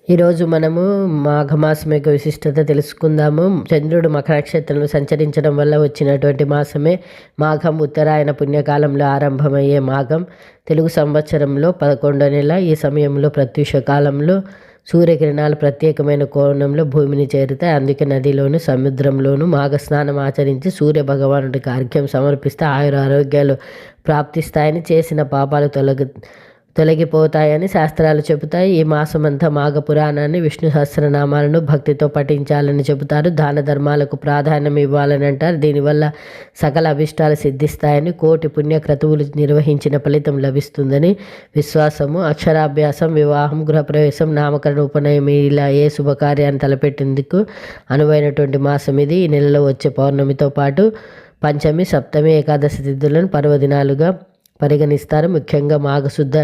ఈరోజు మనము మాఘమాసం యొక్క విశిష్టత తెలుసుకుందాము. చంద్రుడు మకర నక్షత్రంలో సంచరించడం వల్ల వచ్చినటువంటి మాసమే మాఘం. ఉత్తరాయణ పుణ్యకాలంలో ఆరంభమయ్యే మాఘం తెలుగు సంవత్సరంలో 11వ నెల. ఈ సమయంలో ప్రత్యూష కాలంలో సూర్యకిరణాలు ప్రత్యేకమైన కోణంలో భూమిని చేరుతాయి. అందుకే నదిలోను సముద్రంలోను మాఘ స్నానం ఆచరించి సూర్య భగవానుడికి అర్ఘ్యం సమర్పిస్తే ఆరోగ్యాలు ప్రాప్తిస్తాయని, చేసిన పాపాలు తొలగిపోతాయని శాస్త్రాలు చెబుతాయి. ఈ మాసమంతా మాఘ పురాణాన్ని, విష్ణు సహస్రనామాలను భక్తితో పఠించాలని చెబుతారు. దాన ధర్మాలకు ప్రాధాన్యం ఇవ్వాలని అంటారు. దీనివల్ల సకల అభిష్టాలు సిద్ధిస్తాయని, కోటి పుణ్యక్రతువులు నిర్వహించిన ఫలితం లభిస్తుందని విశ్వాసము. అక్షరాభ్యాసం, వివాహం, గృహప్రవేశం, నామకరణ, ఉపనయనం ఇలా ఏ శుభకార్యాన్ని తలపెట్టేందుకు అనువైనటువంటి మాసం ఇది. ఈ నెలలో వచ్చే పౌర్ణమితో పాటు పంచమి, సప్తమి, ఏకాదశి తిథులను పర్వదినాలుగా పరిగణిస్తారు. ముఖ్యంగా మాఘశుద్ధ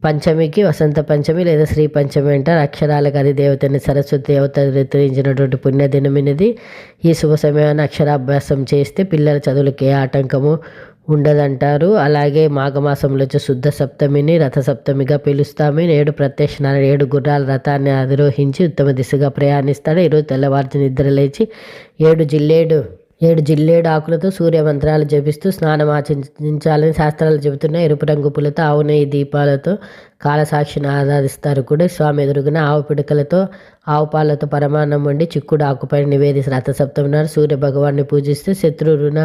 పంచమికి వసంత పంచమి లేదా శ్రీ పంచమి అంటారు. అక్షరాలకు అధిదేవతని సరస్వతి అవతరించినటువంటి పుణ్యదినమినది. ఈ శుభ సమయాన్ని అక్షరాభ్యాసం చేస్తే పిల్లల చదువులకు ఏ ఆటంకము ఉండదంటారు. అలాగే మాఘమాసంలో వచ్చే శుద్ధ సప్తమిని రథసప్తమిగా పిలుస్తాము. 7 ప్రత్యక్ష 7 గుర్రాల రథాన్ని అధిరోహించి ఉత్తమ దిశగా ప్రయాణిస్తాడు. ఈరోజు తెల్లవారు నిద్ర లేచి 7 జిల్లేడు ఆకులతో సూర్య మంత్రాలు జపిస్తూ స్నానం ఆచరించాలని శాస్త్రాలు చెబుతున్నాయి. ఎరుపు రంగు పూలతో, ఆవు నెయ్యి దీపాలతో కాలసాక్షిని ఆరాధిస్తారు కూడా. స్వామి ఎదురుగున ఆవు పిడకలతో, ఆవు పాలతో పరమాన్నం వండి చిక్కుడు ఆకుపైన నివేదిసి రథసప్తమినాడు సూర్య భగవాన్ని పూజిస్తే శత్రు రుణ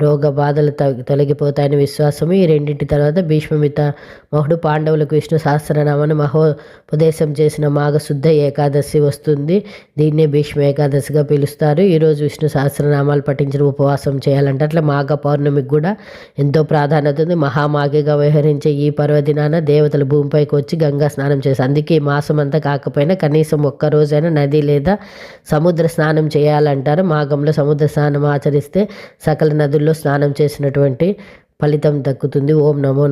రోగ బాధలు తొలగిపోతాయని విశ్వాసము. ఈ రెండింటి తర్వాత భీష్మమిత మహుడు పాండవులకు విష్ణు సహస్రనామాన్ని మహోపదేశం చేసిన మాఘశుద్ధ ఏకాదశి వస్తుంది. దీన్నే భీష్మ ఏకాదశిగా పిలుస్తారు. ఈరోజు విష్ణు సహస్రనామాలు పఠించిన ఉపవాసం చేయాలంటే అట్లా మాఘ పౌర్ణమికి కూడా ఎంతో ప్రాధాన్యత ఉంది. మహామాఘిగా వ్యవహరించే ఈ పర్వదినాన దేవతలు భూమిపైకి వచ్చి గంగా స్నానం చేస్తారు. అందుకే ఈ మాసం అంతా కాకపోయినా కనీసం ఒక్క రోజైనా నది లేదా సముద్ర స్నానం చేయాలంటారు. మాఘంలో సముద్ర స్నానం ఆచరిస్తే సకల నదుల్లో స్నానం చేసినటువంటి ఫలితం దక్కుతుంది. ఓం నమో